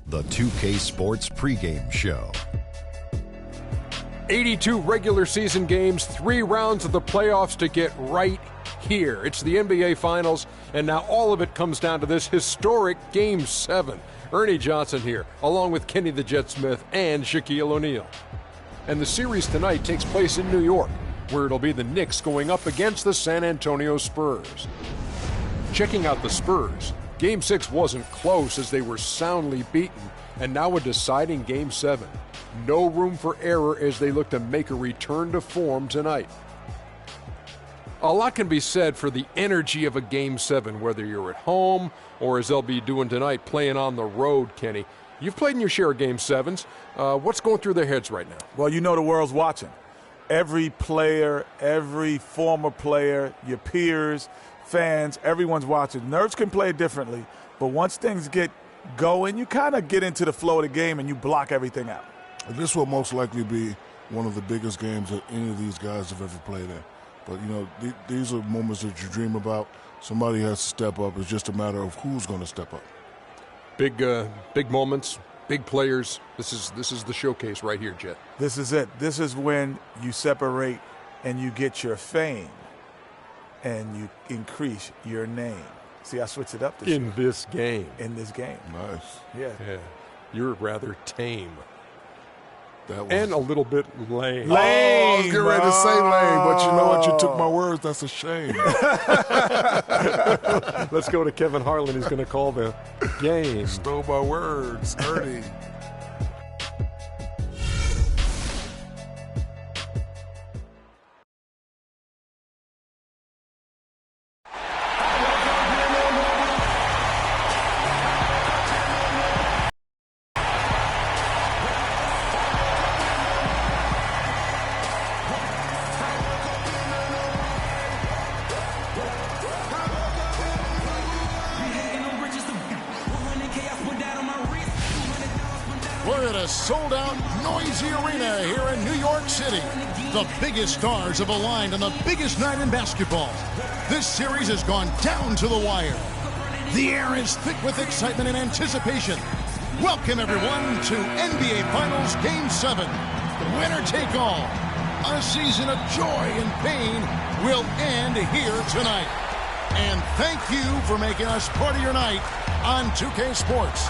The 2K Sports pregame show. 82 regular season games, 3 rounds of the playoffs to get right here. It's the NBA Finals, and now all of it comes down to this historic Game 7. Ernie Johnson here, along with Kenny the Jet Smith and Shaquille O'Neal. And the series tonight takes place in New York, where it'll be the Knicks going up against the San Antonio Spurs. Checking out the Spurs, Game 6 wasn't close as they were soundly beaten, and now a deciding Game 7. No room for error as they look to make a return to form tonight. A lot can be said for the energy of a Game 7, whether you're at home or, as they'll be doing tonight, playing on the road, Kenny. You've played in your share of Game 7s. What's going through their heads right now? Well, you know the world's watching. Every player, every former player, your peers, fans, everyone's watching. Nerves can play differently, but once things get going, you kind of get into the flow of the game and you block everything out. This will most likely be one of the biggest games that any of these guys have ever played in. But, you know, these are moments that you dream about. Somebody has to step up. It's just a matter of who's going to step up. Big moments, big players. This is the showcase right here, Jet. This is it. This is when you separate and you get your fame and you increase your name. See, I switched it up this year. In this game. In this game. Nice. Yeah. You're rather tame. That was... And a little bit lame. Lame. I was getting ready to say lame, but you know what? You took my words. That's a shame. Let's go to Kevin Harlan. He's going to call the game. Stole my words. Ernie. Sold-out, noisy arena here in New York City. The biggest stars have aligned on the biggest night in basketball. This series has gone down to the wire. The air is thick with excitement and anticipation. Welcome, everyone, to NBA Finals Game 7. Winner take all. A season of joy and pain will end here tonight. And thank you for making us part of your night on 2K Sports.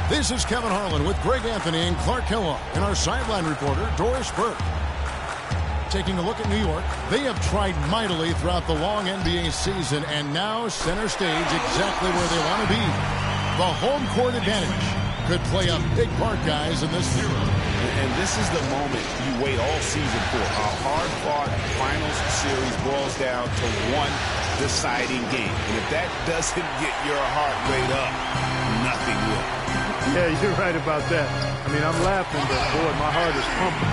This is Kevin Harlan with Greg Anthony and Clark Kellogg and our sideline reporter, Doris Burke. Taking a look at New York, they have tried mightily throughout the long NBA season and now center stage exactly where they want to be. The home court advantage could play a big part, guys, in this series. And this is the moment you wait all season for. A hard-fought finals series boils down to one deciding game. And if that doesn't get your heart rate up, nothing will. Yeah, you're right about that. I mean, I'm laughing, but, boy, my heart is pumping.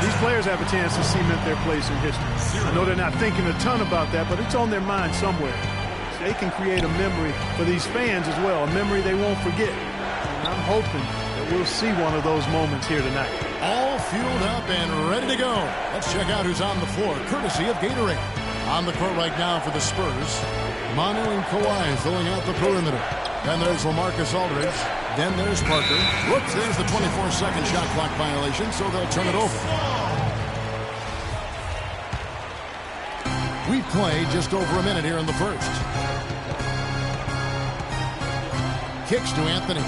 These players have a chance to cement their place in history. I know they're not thinking a ton about that, but it's on their mind somewhere. They can create a memory for these fans as well, a memory they won't forget. And I'm hoping that we'll see one of those moments here tonight. All fueled up and ready to go. Let's check out who's on the floor, courtesy of Gatorade. On the court right now for the Spurs, Manu and Kawhi filling out the perimeter. Then there's LaMarcus Aldridge. Then there's Parker. Whoops, there's the 24-second shot clock violation, so they'll turn it over. We play just over a minute here in the first. Kicks to Anthony.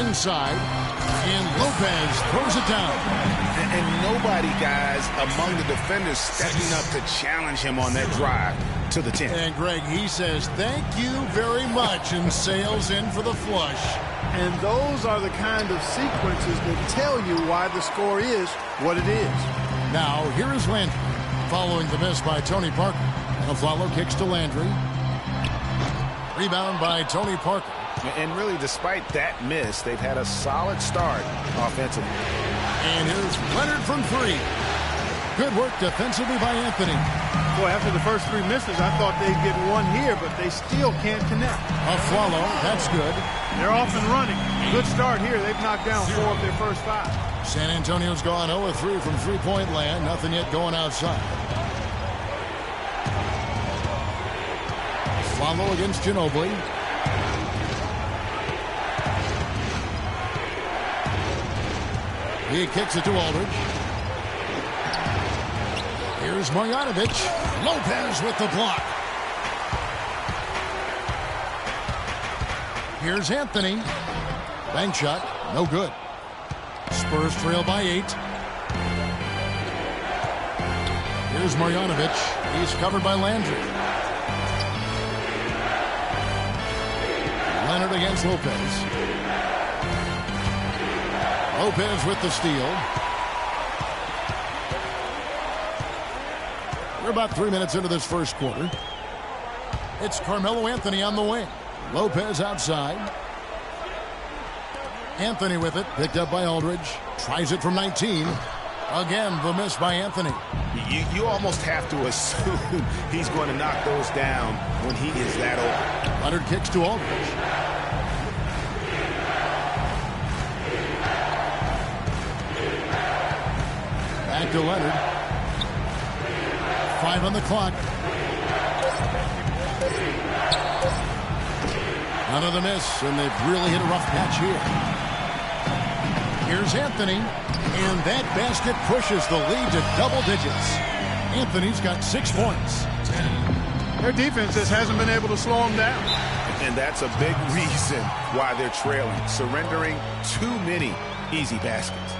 Inside, and Lopez throws it down. And nobody, guys, among the defenders stepping up to challenge him on that drive to the 10. And Greg, he says, thank you very much, and sails in for the flush. And those are the kind of sequences that tell you why the score is what it is. Now, here is Landry, following the miss by Tony Parker. And Aflalo kicks to Landry. Rebound by Tony Parker. And really, despite that miss, they've had a solid start offensively. And here's Leonard from 3. Good work defensively by Anthony. Boy, after the first 3 misses, I thought they'd get one here, but they still can't connect. Aflalo, that's good. They're off and running. Good start here. They've knocked down 4 of their first 5. San Antonio's gone 0-3 from three-point land. Nothing yet going outside. Aflalo against Ginobili. He kicks it to Aldridge. Here's Marjanovic. Lopez with the block. Here's Anthony. Bank shot. No good. Spurs trail by 8. Here's Marjanovic. He's covered by Landry. Leonard against Lopez. Lopez with the steal. We're about 3 minutes into this first quarter. It's Carmelo Anthony on the wing. Lopez outside. Anthony with it. Picked up by Aldridge. Tries it from 19. Again, the miss by Anthony. You almost have to assume he's going to knock those down when he is that open. Leonard kicks to Aldridge. Back to Leonard. 5 on the clock. Another miss, and they've really hit a rough patch here. Here's Anthony, and that basket pushes the lead to double digits. Anthony's got 6 points. Their defense just hasn't been able to slow them down. And that's a big reason why they're trailing, surrendering too many easy baskets.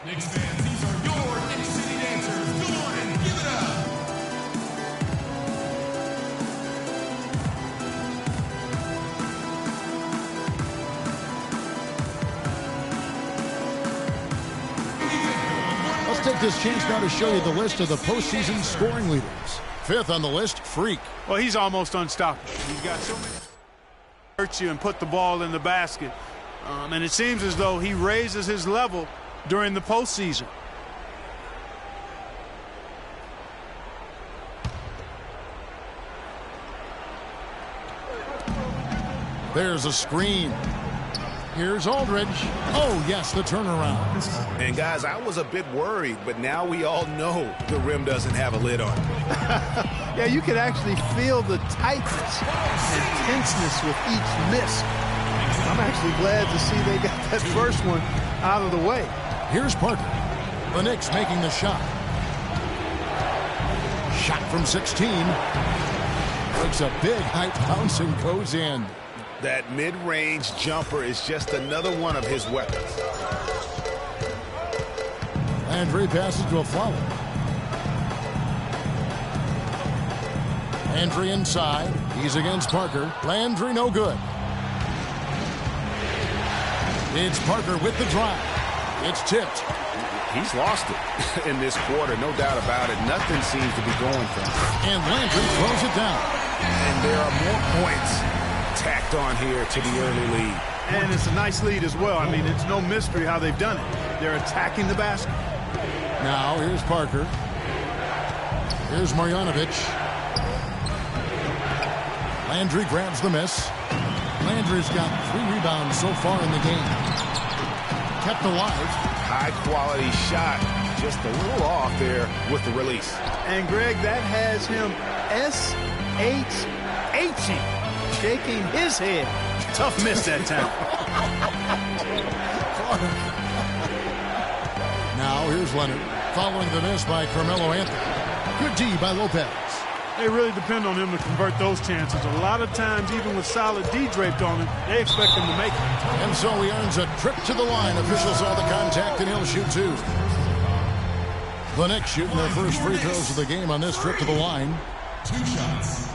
Knicks fans, these are your Knicks City dancers. Come on and give it up. Let's take this chance now to show you the list of the postseason scoring leaders. 5th on the list, Freak. Well, he's almost unstoppable. He's got so many hurt you and put the ball in the basket. And it seems as though he raises his level during the postseason. There's a screen. Here's Aldridge. Oh, yes, the turnaround. And, guys, I was a bit worried, but now we all know the rim doesn't have a lid on it. Yeah, you could actually feel the tightness and tenseness with each miss. I'm actually glad to see they got that first one out of the way. Here's Parker. The Knicks making the shot. Shot from 16. Takes a big high bounce and goes in. That mid-range jumper is just another one of his weapons. Landry passes to a Flower. Landry inside. He's against Parker. Landry no good. It's Parker with the drive. It's tipped. He's lost it in this quarter, no doubt about it. Nothing seems to be going for him. And Landry throws it down. And there are more points tacked on here to the early lead. And it's a nice lead as well. I mean, it's no mystery how they've done it. They're attacking the basket. Now here's Parker. Here's Marjanovic. Landry grabs the miss. Landry's got 3 rebounds so far in the game. Kept alive. High-quality shot. Just a little off there with the release. And, Greg, that has him S-H-H-ing, shaking his head. Tough miss that time. Now here's Leonard. Following the miss by Carmelo Anthony. Good D by Lopez. They really depend on him to convert those chances. A lot of times, even with solid D draped on him, they expect him to make it. And so he earns a trip to the line. Officials saw the contact, and he'll shoot 2. The Knicks shooting their first free throws of the game on this trip to the line. 2 shots.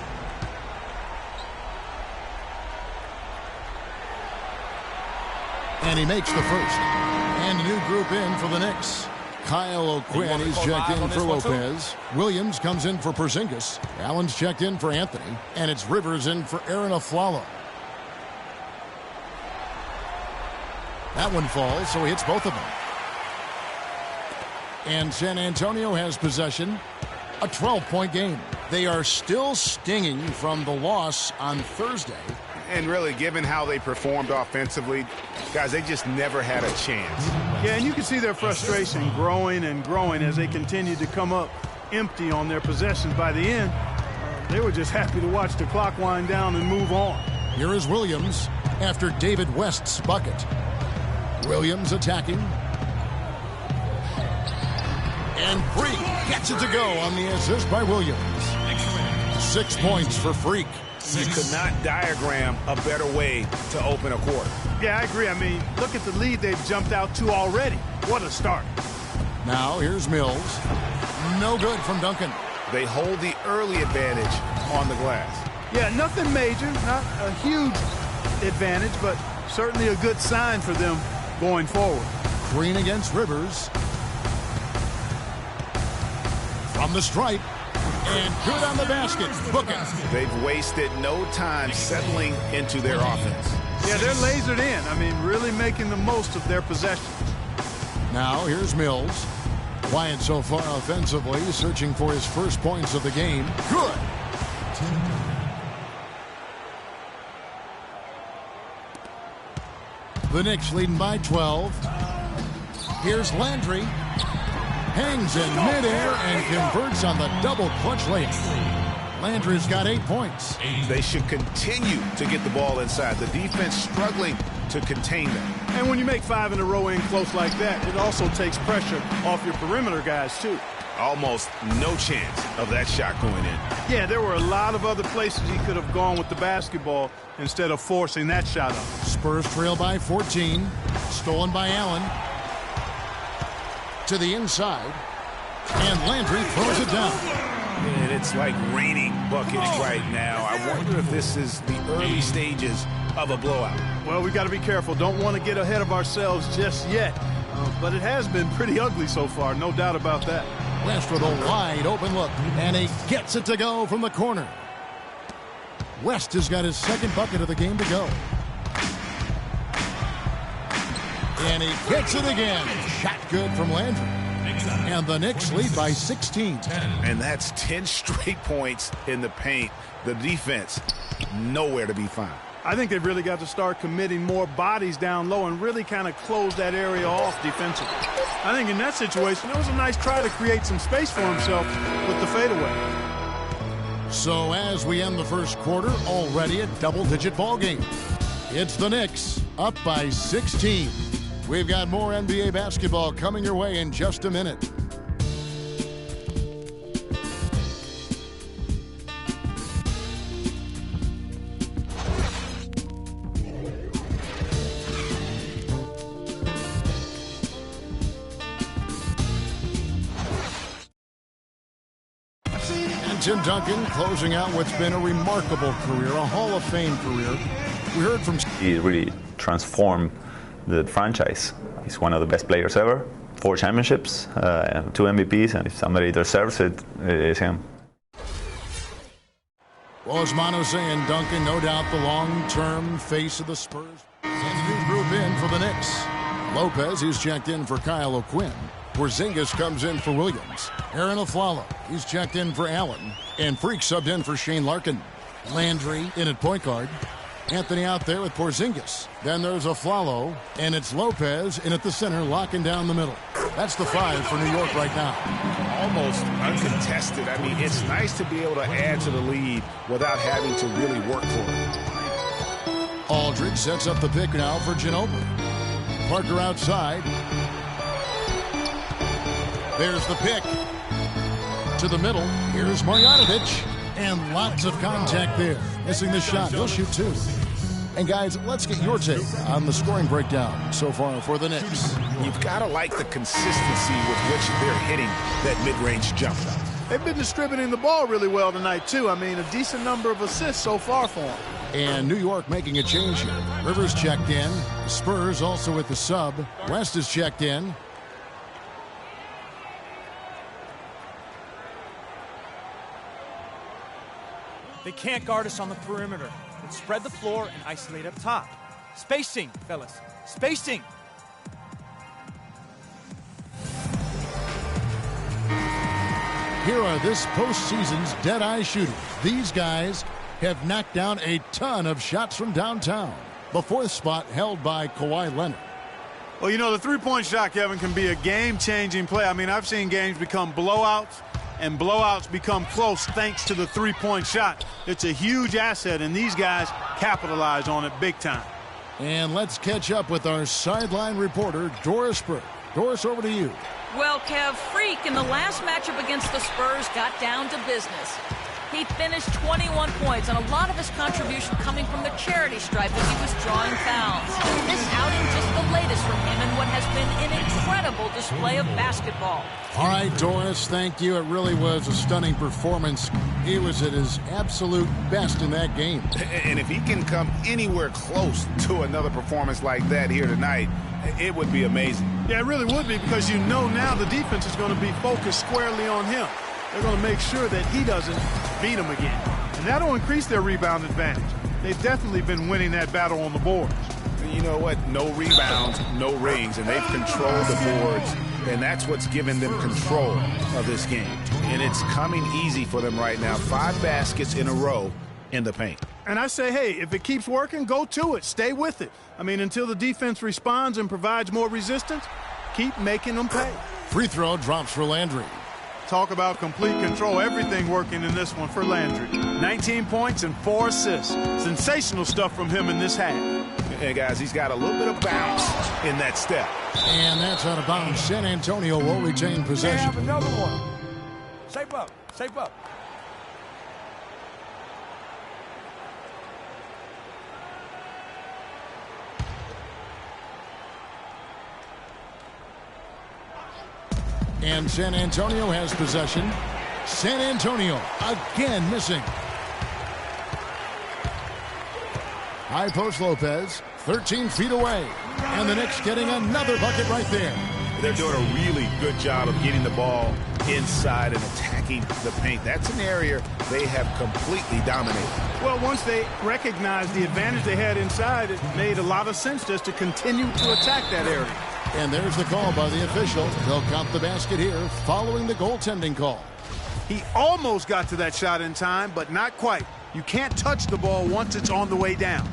And he makes the first. And a new group in for the Knicks. Kyle O'Quinn, he's checked in for Lopez. Williams comes in for Porzingis. Allen's checked in for Anthony. And it's Rivers in for Aaron Aflalo. That one falls, so he hits both of them. And San Antonio has possession. A 12-point game. They are still stinging from the loss on Thursday. And really, given how they performed offensively, guys, they just never had a chance. Yeah, and you can see their frustration growing and growing as they continue to come up empty on their possessions. By the end, they were just happy to watch the clock wind down and move on. Here is Williams after David West's bucket. Williams attacking. And Freak gets it to go on the assist by Williams. 6 points for Freak. You could not diagram a better way to open a quarter. Yeah, I agree. I mean, look at the lead they've jumped out to already. What a start. Now here's Mills. No good from Duncan. They hold the early advantage on the glass. Yeah, nothing major, not a huge advantage, but certainly a good sign for them going forward. Green against Rivers. From the stripe. And good on the basket. Book it. They've wasted no time settling into their offense. Yeah, they're lasered in. I mean, really making the most of their possession. Now here's Mills. Quiet so far offensively, searching for his first points of the game. Good. The Knicks leading by 12. Here's Landry. Hangs in midair and converts on the double clutch layup. Landry's got 8 points. They should continue to get the ball inside. The defense struggling to contain them. And when you make 5 in a row in close like that, it also takes pressure off your perimeter guys, too. Almost no chance of that shot going in. Yeah, there were a lot of other places he could have gone with the basketball instead of forcing that shot up. Spurs trail by 14. Stolen by Allen. To the inside. And Landry throws it down. And it's like raining buckets right now. I wonder if this is the early stages of a blowout. Well, we got to be careful. Don't want to get ahead of ourselves just yet. But it has been pretty ugly so far, no doubt about that. West with a wide open look. And he gets it to go from the corner. West has got his second bucket of the game to go. And he gets it again. Shot good from Landry. And the Knicks lead by 16. And that's 10 straight points in the paint. The defense, nowhere to be found. I think they've really got to start committing more bodies down low and really kind of close that area off defensively. I think in that situation, it was a nice try to create some space for himself with the fadeaway. So as we end the first quarter, already a double-digit ball game. It's the Knicks up by 16. We've got more NBA basketball coming your way in just a minute. And Tim Duncan closing out what's been a remarkable career, a Hall of Fame career. We heard from... He really transformed the franchise. He's one of the best players ever. 4 championships, 2 MVPs, and if somebody deserves it, it's him. Well, as Mano saying, Duncan, no doubt the long-term face of the Spurs. And new group in for the Knicks. Lopez, he's checked in for Kyle O'Quinn. Porzingis comes in for Williams. Aaron Aflalo, he's checked in for Allen. And Freak subbed in for Shane Larkin. Landry in at point guard. Anthony out there with Porzingis. Then there's Aflalo, and it's Lopez in at the center, locking down the middle. That's the 5 for New York right now. Almost uncontested. I mean, it's nice to be able to add to the lead without having to really work for it. Aldridge sets up the pick now for Ginobili. Parker outside. There's the pick. To the middle. Here's Marjanovic. And lots of contact there. Missing the shot. He'll shoot 2. And guys, let's get your take on the scoring breakdown so far for the Knicks. You've got to like the consistency with which they're hitting that mid-range jump. They've been distributing the ball really well tonight, too. I mean, a decent number of assists so far for them. And New York making a change here. Rivers checked in. The Spurs also with the sub. West is checked in. They can't guard us on the perimeter. Let's spread the floor and isolate up top. Spacing, fellas. Spacing. Here are this postseason's dead-eye shooters. These guys have knocked down a ton of shots from downtown. The 4th spot held by Kawhi Leonard. Well, you know, the three-point shot, Kevin, can be a game-changing play. I mean, I've seen games become blowouts, and blowouts become close thanks to the three-point shot. It's a huge asset, and these guys capitalize on it big time. And let's catch up with our sideline reporter, Doris Burke. Doris, over to you. Well, Kev, Freak in the last matchup against the Spurs got down to business. He finished 21 points, and a lot of his contribution coming from the charity stripe as he was drawing fouls. This outing just the latest from him in what has been an incredible display of basketball. All right, Doris, thank you. It really was a stunning performance. He was at his absolute best in that game. And if he can come anywhere close to another performance like that here tonight, it would be amazing. Yeah, it really would be, because you know now the defense is going to be focused squarely on him. They're going to make sure that he doesn't beat them again. And that'll increase their rebound advantage. They've definitely been winning that battle on the boards. You know what? No rebounds, no rings, and they've controlled the boards, and that's what's given them control of this game. And it's coming easy for them right now. 5 baskets in a row in the paint. And I say, hey, if it keeps working, go to it. Stay with it. I mean, until the defense responds and provides more resistance, keep making them pay. Free throw drops for Landry. Talk about complete control. Everything working in this one for Landry. 19 points and 4 assists. Sensational stuff from him in this half. And guys, he's got a little bit of bounce in that step. And that's out of bounds. San Antonio will retain possession. Have another one. Shape up. Shape up. And San Antonio has possession. San Antonio again missing. High post Lopez, 13 feet away. And the Knicks getting another bucket right there. They're doing a really good job of getting the ball inside and attacking the paint. That's an area they have completely dominated. Well, once they recognized the advantage they had inside, it made a lot of sense just to continue to attack that area. And there's the call by the official. They'll count the basket here following the goaltending call. He almost got to that shot in time, but not quite. You can't touch the ball once it's on the way down.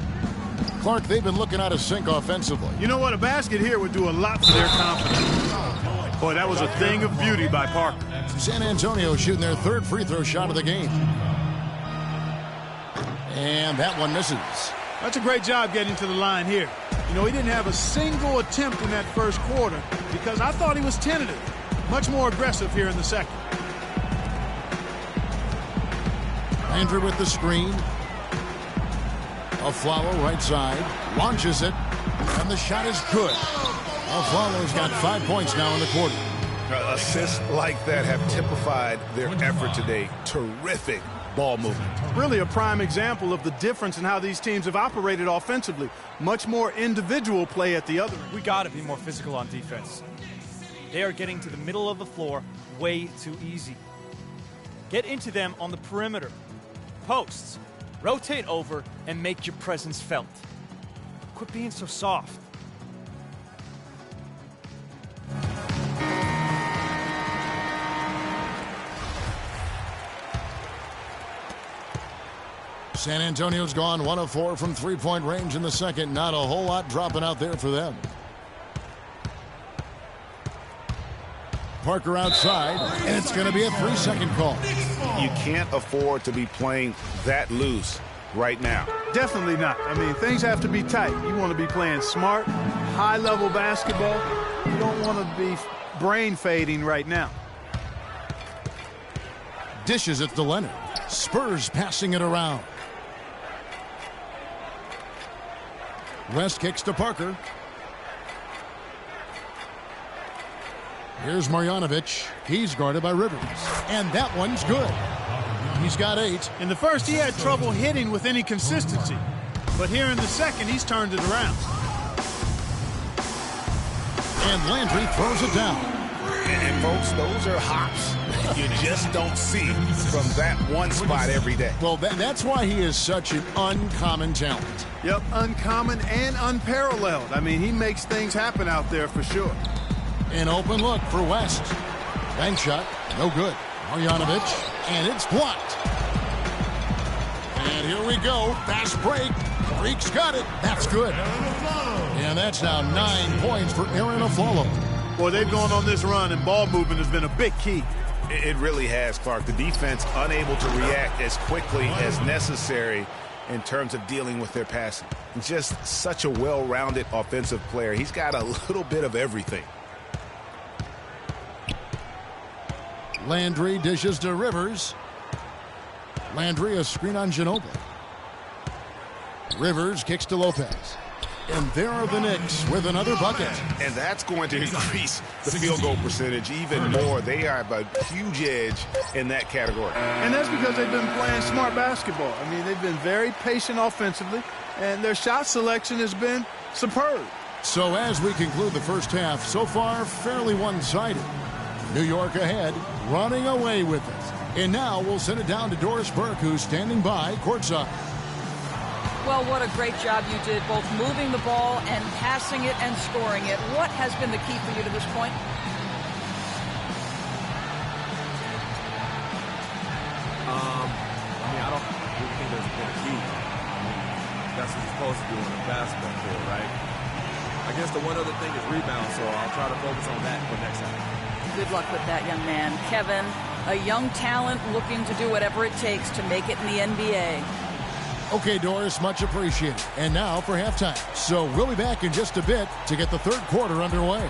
Clark, they've been looking out of sync offensively. You know what? A basket here would do a lot for their confidence. Boy, that was a thing of beauty by Parker. San Antonio shooting their 3rd free throw shot of the game. And that one misses. That's a great job getting to the line here. You know, he didn't have a single attempt in that first quarter because I thought he was tentative. Much more aggressive here in the second. Landry with the screen. Aflalo right side. Launches it. And the shot is good. Aflalo's got 5 points now in the quarter. Assists like that have typified their effort today. Terrific ball movement. Really a prime example of the difference in how these teams have operated offensively. Much more individual play at the other. We got to be more physical on defense. They are getting to the middle of the floor way too easy. Get into them on the perimeter. Posts. Rotate over and make your presence felt. Quit being so soft. San Antonio's gone 1 of 4 from three-point range in the second. Not a whole lot dropping out there for them. Parker outside, and it's going to be a 3-second call. You can't afford to be playing that loose right now. Definitely not. I mean, things have to be tight. You want to be playing smart, high-level basketball. You don't want to be brain fading right now. Dishes it to Leonard. Spurs passing it around. West kicks to Parker. Here's Marjanovic. He's guarded by Rivers. And that one's good. He's got 8. In the first, he had trouble hitting with any consistency. But here in the second, he's turned it around. And Landry throws it down. And folks, those are hops you just don't see from that one spot every day. Well, that's why he is such an uncommon talent. Yep, uncommon and unparalleled. I mean, he makes things happen out there for sure. An open look for West. Bank shot, no good. Marjanovic, and it's blocked. And here we go. Fast break. Freak's got it. That's good. And that's now 9 points for Aaron Aflalo. Boy, they've gone on this run, and ball movement has been a big key. It really has, Clark. The defense unable to react as quickly as necessary. in terms of dealing with their passing. Just such a well-rounded offensive player. He's got a little bit of everything. Landry dishes to Rivers. Landry, a screen on Ginobili. Rivers kicks to Lopez. And there are the Knicks with another bucket. And that's going to increase the field goal percentage even more. They have a huge edge in that category. And that's because they've been playing smart basketball. I mean, they've been very patient offensively, and their shot selection has been superb. So as we conclude the first half, so far fairly one-sided. New York ahead, running away with it. And now we'll send it down to Doris Burke, who's standing by courtside. Well, what a great job you did, both moving the ball and passing it and scoring it. What has been the key for you to this point? I don't really think there's been a key. That's what you're supposed to do on a basketball court, right? I guess the one other thing is rebound, so I'll try to focus on that for next time. Good luck with that, young man. Kevin, a young talent looking to do whatever it takes to make it in the NBA. Okay, Doris, much appreciated. And now for halftime. So we'll be back in just a bit to get the third quarter underway.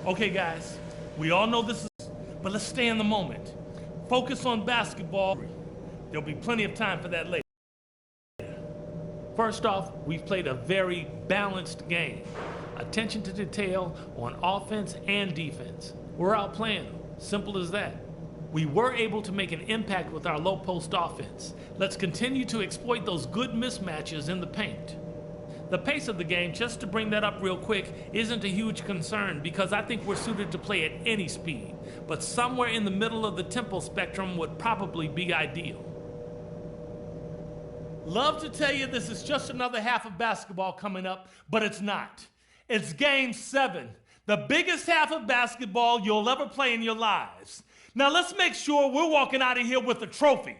Okay, guys, we all know this is, but let's stay in the moment. Focus on basketball. There'll be plenty of time for that later. First off, we've played a very balanced game. Attention to detail on offense and defense. We're outplaying them. Simple as that. We were able to make an impact with our low post offense. Let's continue to exploit those good mismatches in the paint. The pace of the game, just to bring that up real quick, isn't a huge concern because I think we're suited to play at any speed. But somewhere in the middle of the tempo spectrum would probably be ideal. Love to tell you this is just another half of basketball coming up, but it's not. It's Game 7, the biggest half of basketball you'll ever play in your lives. Now let's make sure we're walking out of here with a trophy.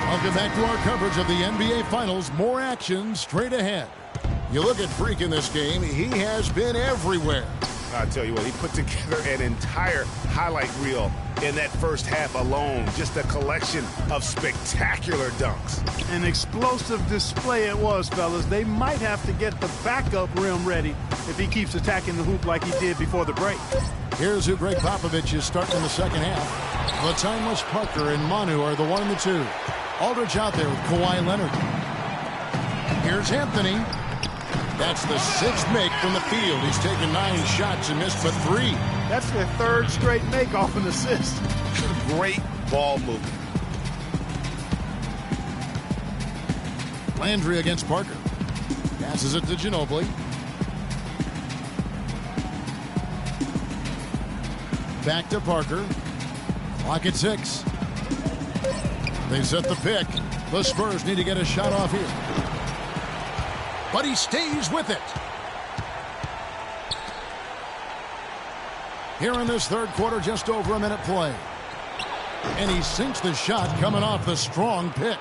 Welcome back to our coverage of the NBA Finals. More action straight ahead. You look at Freak in this game, he has been everywhere. I'll tell you what, he put together an entire highlight reel in that first half alone. Just a collection of spectacular dunks. An explosive display it was, fellas. They might have to get the backup rim ready if he keeps attacking the hoop like he did before the break. Here's who Greg Popovich is starting in the second half. The timeless Parker and Manu are the 1 and the 2. Aldridge out there with Kawhi Leonard. Here's Anthony. That's the 6th make from the field. He's taken 9 shots and missed but 3. That's their 3rd straight make off an assist. Great ball movement. Landry against Parker. Passes it to Ginobili. Back to Parker. Clock at 6. They set the pick. The Spurs need to get a shot off here. But he stays with it. Here in this third quarter, just over a minute play. And he sinks the shot coming off the strong pick.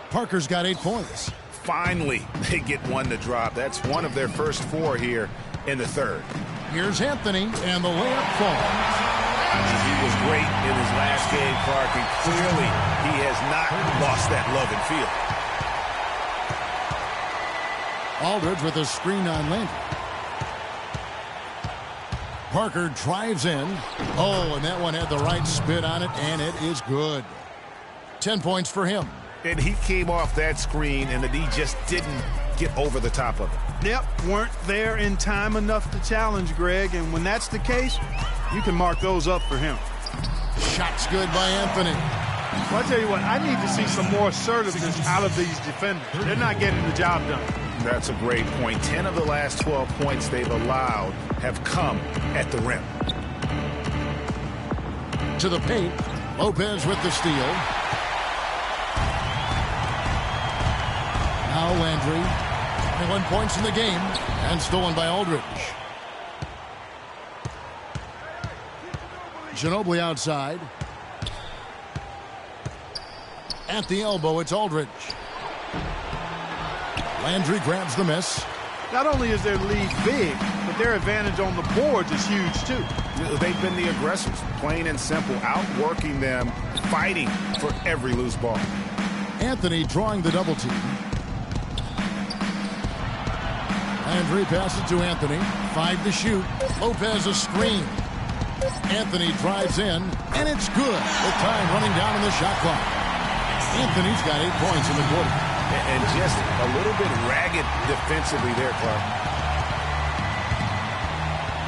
Parker's got 8 points. Finally, they get one to drop. That's one of their first 4 here in the third. Here's Anthony, and the layup falls. He was great in his last game, Clark, and clearly he has not lost that love and feel. Aldridge with a screen on Landry. Parker drives in. Oh, and that one had the right spin on it, and it is good. 10 points for him. And he came off that screen, and the D just didn't get over the top of it. Yep, weren't there in time enough to challenge Greg, and when that's the case, you can mark those up for him. Shots good by Anthony. Well, I tell you what, I need to see some more assertiveness out of these defenders. They're not getting the job done. That's a great point. 10 of the last 12 points they've allowed have come at the rim. To the paint. Lopez with the steal. Now Landry. 21 points in the game and stolen by Aldridge. Ginobili outside. At the elbow, it's Aldridge. Landry grabs the miss. Not only is their lead big, but their advantage on the boards is huge, too. They've been the aggressors, plain and simple, outworking them, fighting for every loose ball. Anthony drawing the double team. Landry passes to Anthony. 5 to shoot. Lopez a screen. Anthony drives in, and it's good. With time running down on the shot clock. Anthony's got 8 points in the quarter. And just a little bit ragged defensively there, Clark.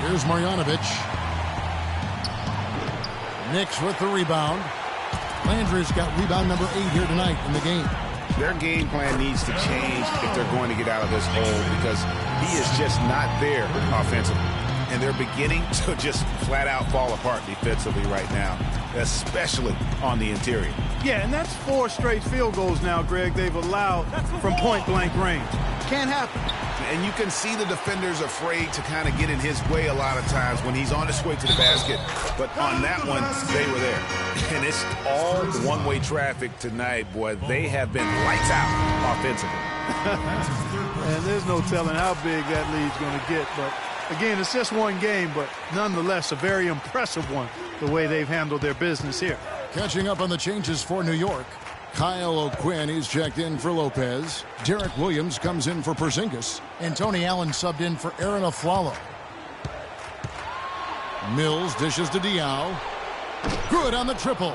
Here's Marjanovic. Knicks with the rebound. Landry's got rebound number 8 here tonight in the game. Their game plan needs to change if they're going to get out of this hole because he is just not there offensively. And they're beginning to just flat out fall apart defensively right now, especially on the interior. Yeah, and that's 4 straight field goals now, Greg, they've allowed from point-blank range. Can't happen. And you can see the defenders afraid to kind of get in his way a lot of times when he's on his way to the basket. But on that one, they were there. And it's all one-way traffic tonight, boy. They have been lights out offensively. And there's no telling how big that lead's going to get. But, again, it's just one game, but nonetheless a very impressive one, the way they've handled their business here. Catching up on the changes for New York. Kyle O'Quinn, he's checked in for Lopez. Derek Williams comes in for Porzingis. And Tony Allen subbed in for Aaron Aflalo. Mills dishes to Diaw. Good on the triple.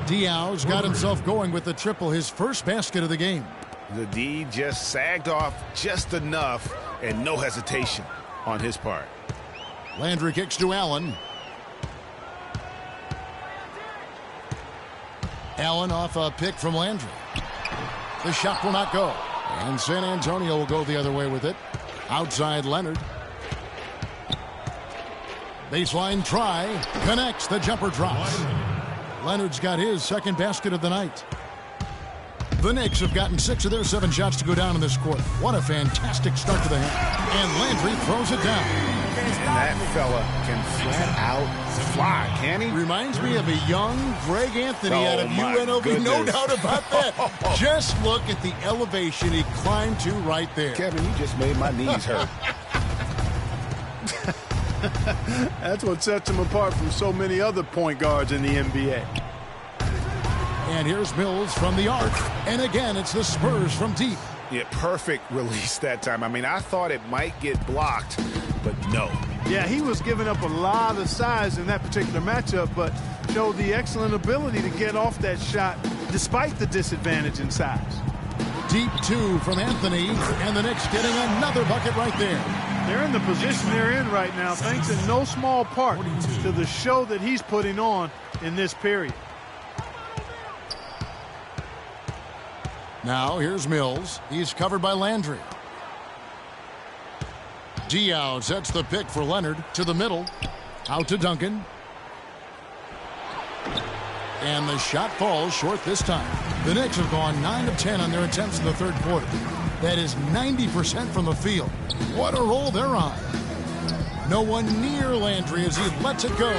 Diaw's got himself going with the triple, his first basket of the game. The D just sagged off just enough and no hesitation on his part. Landry kicks to Allen. Allen off a pick from Landry. The shot will not go. And San Antonio will go the other way with it. Outside Leonard. Baseline try. Connects. The jumper drops. Leonard's got his second basket of the night. The Knicks have gotten 6 of their 7 shots to go down in this quarter. What a fantastic start to the half. And Landry throws it down. And that fella can flat out fly, can he? Reminds me of a young Greg Anthony out of UNLV. Goodness. No doubt about that. Just look at the elevation he climbed to right there. Kevin, you just made my knees hurt. That's what sets him apart from so many other point guards in the NBA. And here's Mills from the arc. And again, it's the Spurs from deep. Yeah, perfect release that time. I mean, I thought it might get blocked, but no. Yeah, he was giving up a lot of size in that particular matchup, but showed the excellent ability to get off that shot despite the disadvantage in size. Deep 2 from Anthony, and the Knicks getting another bucket right there. They're in the position they're in right now, thanks in no small part to the show that he's putting on in this period. Now here's Mills. He's covered by Landry. Diaw sets the pick for Leonard to the middle. Out to Duncan. And the shot falls short this time. The Knicks have gone 9 of 10 on their attempts in the third quarter. That is 90% from the field. What a roll they're on. No one near Landry as he lets it go.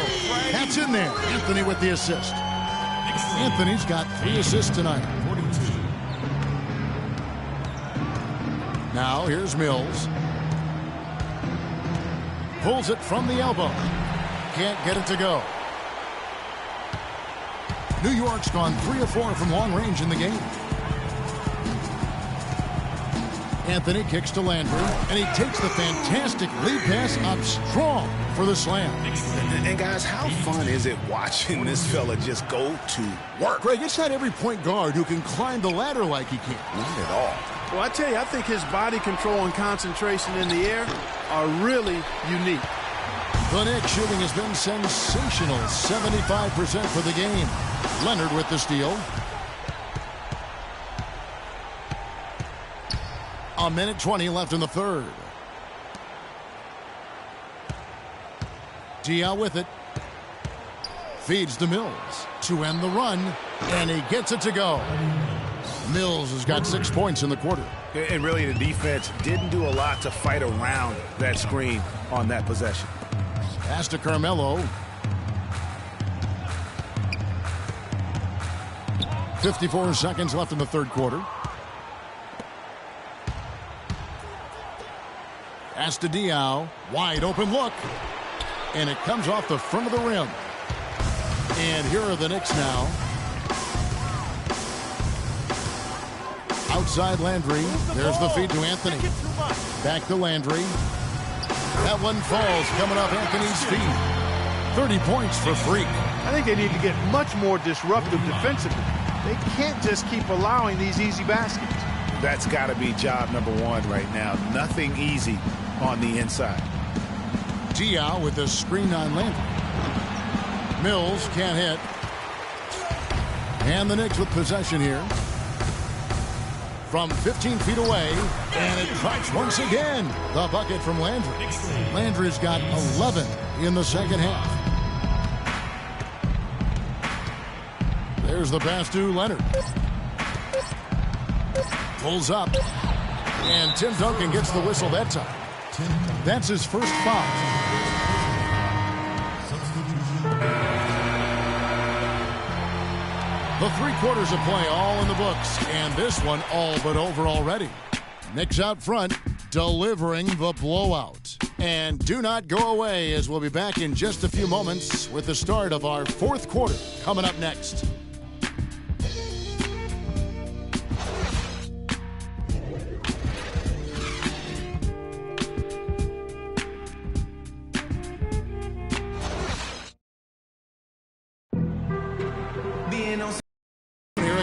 That's in there. Anthony with the assist. Anthony's got 3 assists tonight. Now here's Mills. Pulls it from the elbow. Can't get it to go. New York's gone 3 of 4 from long range in the game. Anthony kicks to Landry, and he takes the fantastic lead pass up strong for the slam. And guys, how fun is it watching this fella just go to work? Greg, it's not every point guard who can climb the ladder like he can. Not at all. Well, I tell you, I think his body control and concentration in the air are really unique. The Knicks shooting has been sensational. 75% for the game. Leonard with the steal. 1:20 left in the third. Diao with it. Feeds to Mills to end the run, and he gets it to go. Mills has got 6 points in the quarter. And really, the defense didn't do a lot to fight around that screen on that possession. Pass to Carmelo. 54 seconds left in the third quarter. Pass to Diao. Wide open look. And it comes off the front of the rim. And here are the Knicks now. Outside Landry. There's the feed to Anthony. Back to Landry. That one falls coming off Anthony's feet. 30 points for Freak. I think they need to get much more disruptive defensively. They can't just keep allowing these easy baskets. That's got to be job number one right now. Nothing easy on the inside. Diao with the screen on Landry. Mills can't hit. And the Knicks with possession here. From 15 feet away, and it drops once again. The bucket from Landry. Landry's got 11 in the second half. There's the pass to Leonard. Pulls up. And Tim Duncan gets the whistle that time. That's his first foul. The 3 quarters of play all in the books, and this one all but over already. Knicks out front, delivering the blowout. And do not go away, as we'll be back in just a few moments with the start of our fourth quarter coming up next.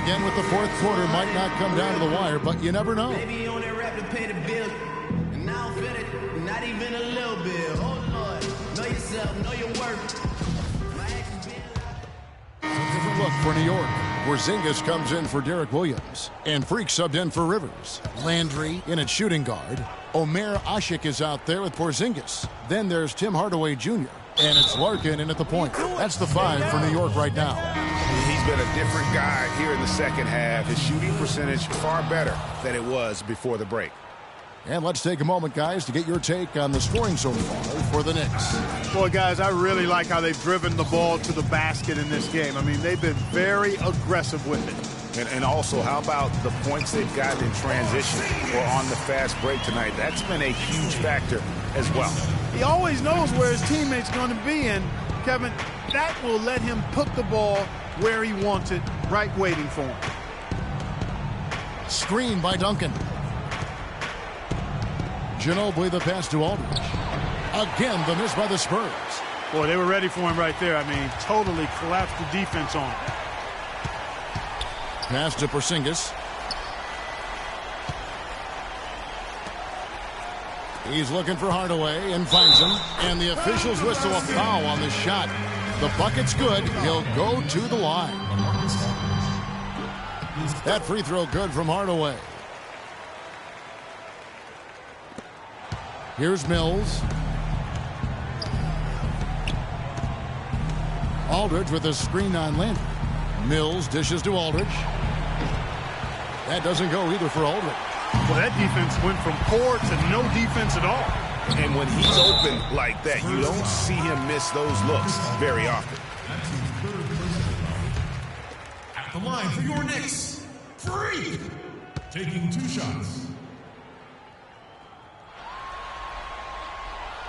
Again with the fourth quarter might not come down to the wire, but you never know. Maybe on that rap to pay the bill, and I don't feel it, not even a little bit. Oh Lord, know yourself, know your worth. Different look for New York. Porzingis comes in for Derek Williams, and Freak subbed in for Rivers. Landry in at shooting guard. Omer Ashik is out there with Porzingis. Then there's Tim Hardaway Jr., and it's Larkin in at the point. That's the 5 for New York right now. He's been a different guy here in the second half. His shooting percentage far better than it was before the break. And let's take a moment, guys, to get your take on the scoring so far for the Knicks. Boy, guys, I really like how they've driven the ball to the basket in this game. I mean, they've been very aggressive with it. And also, how about the points they've gotten in transition or on the fast break tonight? That's been a huge factor as well. He always knows where his teammate's going to be, and, Kevin, that will let him put the ball where he wants it, right waiting for him. Screen by Duncan. Ginobili the pass to Aldridge. Again, the miss by the Spurs. Boy, they were ready for him right there. I mean, totally collapsed the defense on him. Pass to Porzingis. He's looking for Hardaway and finds him. And the officials whistle a foul on the shot. The bucket's good. He'll go to the line. That free throw good from Hardaway. Here's Mills. Aldridge with a screen on Landry. Mills dishes to Aldridge. That doesn't go either for Aldridge. Well, that defense went from poor to no defense at all. And when he's open like that, you don't see him miss those looks very often. At the line for your Knicks, Freak, taking 2 shots.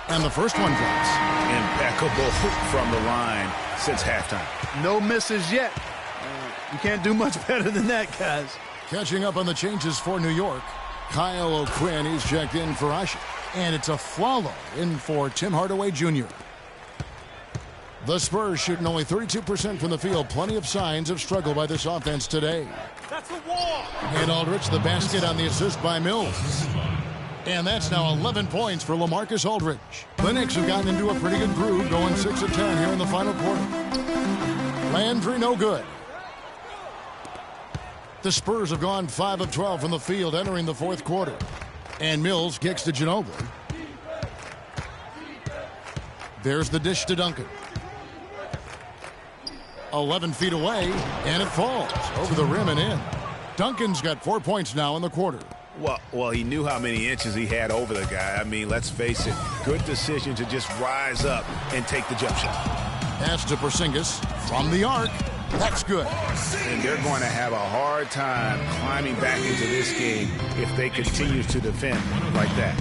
And the first one drops. Impeccable from the line since halftime. No misses yet. You can't do much better than that, guys. Catching up on the changes for New York. Kyle O'Quinn, he's checked in for Ashik. And it's a Flalo in for Tim Hardaway Jr. The Spurs shooting only 32% from the field. Plenty of signs of struggle by this offense today. That's the wall. And Aldridge the basket on the assist by Mills. And that's now 11 points for LaMarcus Aldridge. The Knicks have gotten into a pretty good groove, going 6 of 10 here in the final quarter. Landry no good. The Spurs have gone 5 of 12 from the field entering the fourth quarter. And Mills kicks to Ginobili. There's the dish to Duncan. 11 feet away, and it falls over the rim and in. Duncan's got 4 points now in the quarter. Well, he knew how many inches he had over the guy. I mean, let's face it, good decision to just rise up and take the jump shot. Pass to Porzingis from the arc. That's good. And they're going to have a hard time climbing back into this game if they continue to defend like that.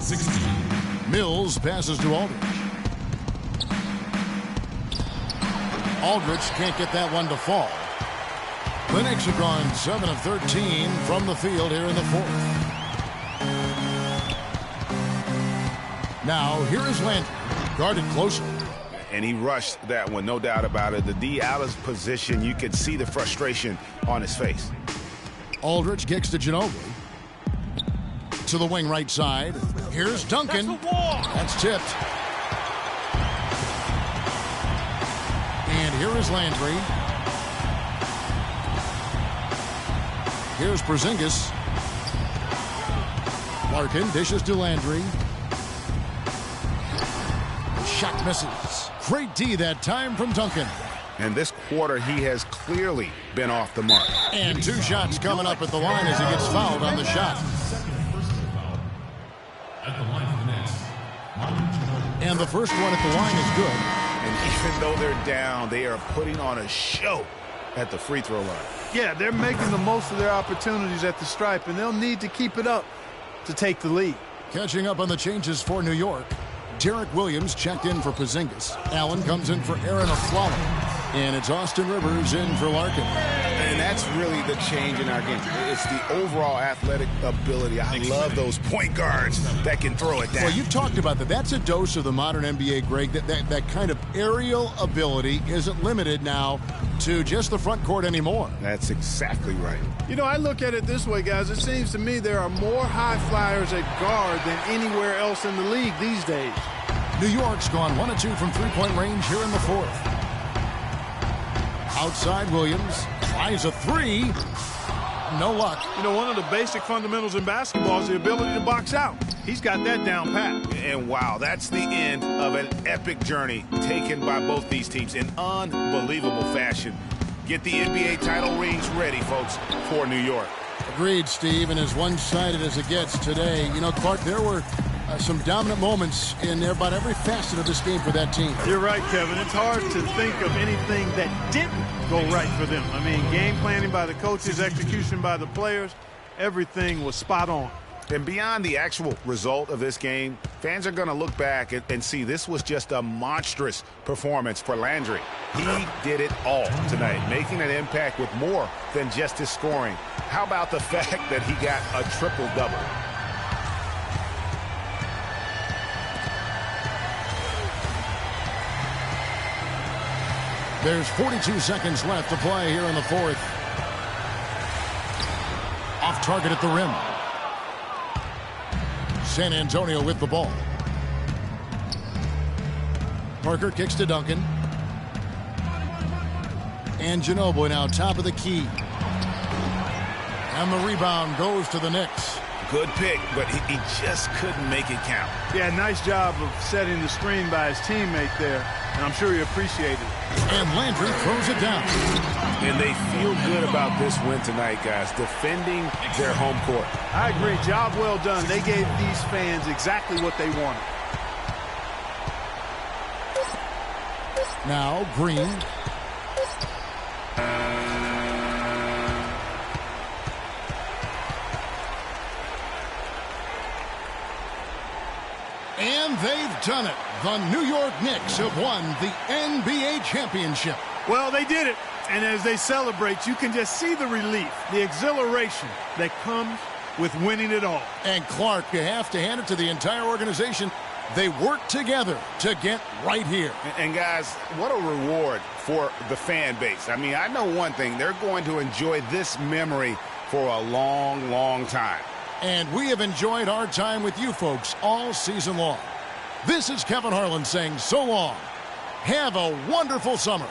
16. Mills passes to Aldridge. Aldridge can't get that one to fall. The Knicks have gone 7 of 13 from the field here in the fourth. Now, here is Landry, guarded closely. And he rushed that one, no doubt about it. The D out of position, you could see the frustration on his face. Aldridge kicks to Ginobili. To the wing right side. Here's Duncan. That's tipped. And here is Landry. Here's Porzingis. Larkin dishes to Landry. Shot misses. Great D that time from Duncan. And this quarter, he has clearly been off the mark. And 2 shots coming up at the line as he gets fouled on the shot. And the first one at the line is good. And even though they're down, they are putting on a show at the free throw line. Yeah, they're making the most of their opportunities at the stripe, and they'll need to keep it up to take the lead. Catching up on the changes for New York. Derek Williams checked in for Porzingis. Allen comes in for Aaron Aflalo. And it's Austin Rivers in for Larkin. And that's really the change in our game. It's the overall athletic ability. I love those point guards that can throw it down. Well, you talked about that. That's a dose of the modern NBA, Greg. That kind of aerial ability isn't limited now to just the front court anymore. That's exactly right. You know, I look at it this way, guys. It seems to me there are more high flyers at guard than anywhere else in the league these days. New York's gone 1 of 2 from three-point range here in the fourth. Outside Williams tries a 3. No luck. You know, one of the basic fundamentals in basketball is the ability to box out. He's got that down pat. And wow, that's the end of an epic journey taken by both these teams in unbelievable fashion. Get the NBA title rings ready, folks, for New York. Agreed, Steve, and as one-sided as it gets today. You know, Clark, there were some dominant moments in about every facet of this game for that team. You're right, Kevin. It's hard to think of anything that didn't go right for them. I mean, game planning by the coaches, execution by the players, everything was spot on. And beyond the actual result of this game, fans are going to look back and see this was just a monstrous performance for Landry. He did it all tonight, making an impact with more than just his scoring. How about the fact that he got a triple-double? There's 42 seconds left to play here in the fourth. Off target at the rim. San Antonio with the ball. Parker kicks to Duncan. And Ginobili now top of the key. And the rebound goes to the Knicks. Good pick, but he just couldn't make it count. Yeah, nice job of setting the screen by his teammate there, and I'm sure he appreciated it. And Landry throws it down. And they feel good about this win tonight, guys, defending their home court. I agree. Job well done. They gave these fans exactly what they wanted. Now Green. And they've done it. The New York Knicks have won the NBA championship. Well, they did it. And as they celebrate, you can just see the relief, the exhilaration that comes with winning it all. And Clark, you have to hand it to the entire organization. They worked together to get right here. And guys, what a reward for the fan base. I mean, I know one thing. They're going to enjoy this memory for a long, long time. And we have enjoyed our time with you folks all season long. This is Kevin Harlan saying so long. Have a wonderful summer.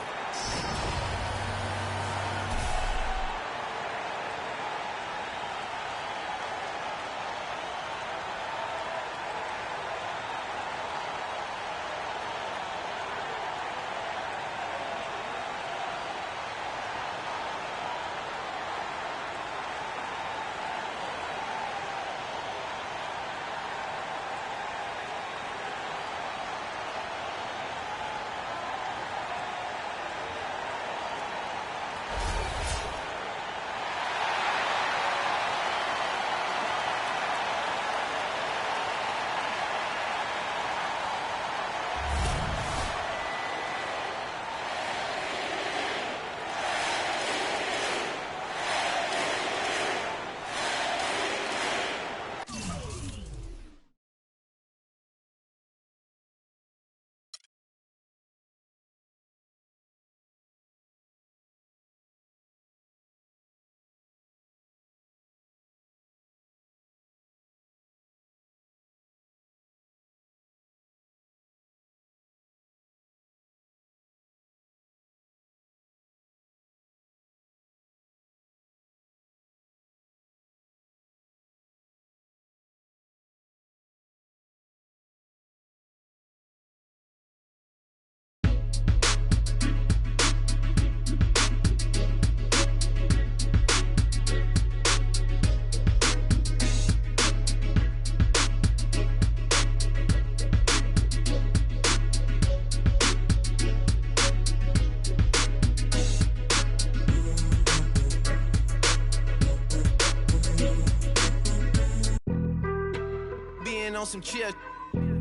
some chill.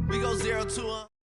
We go 0 to 1.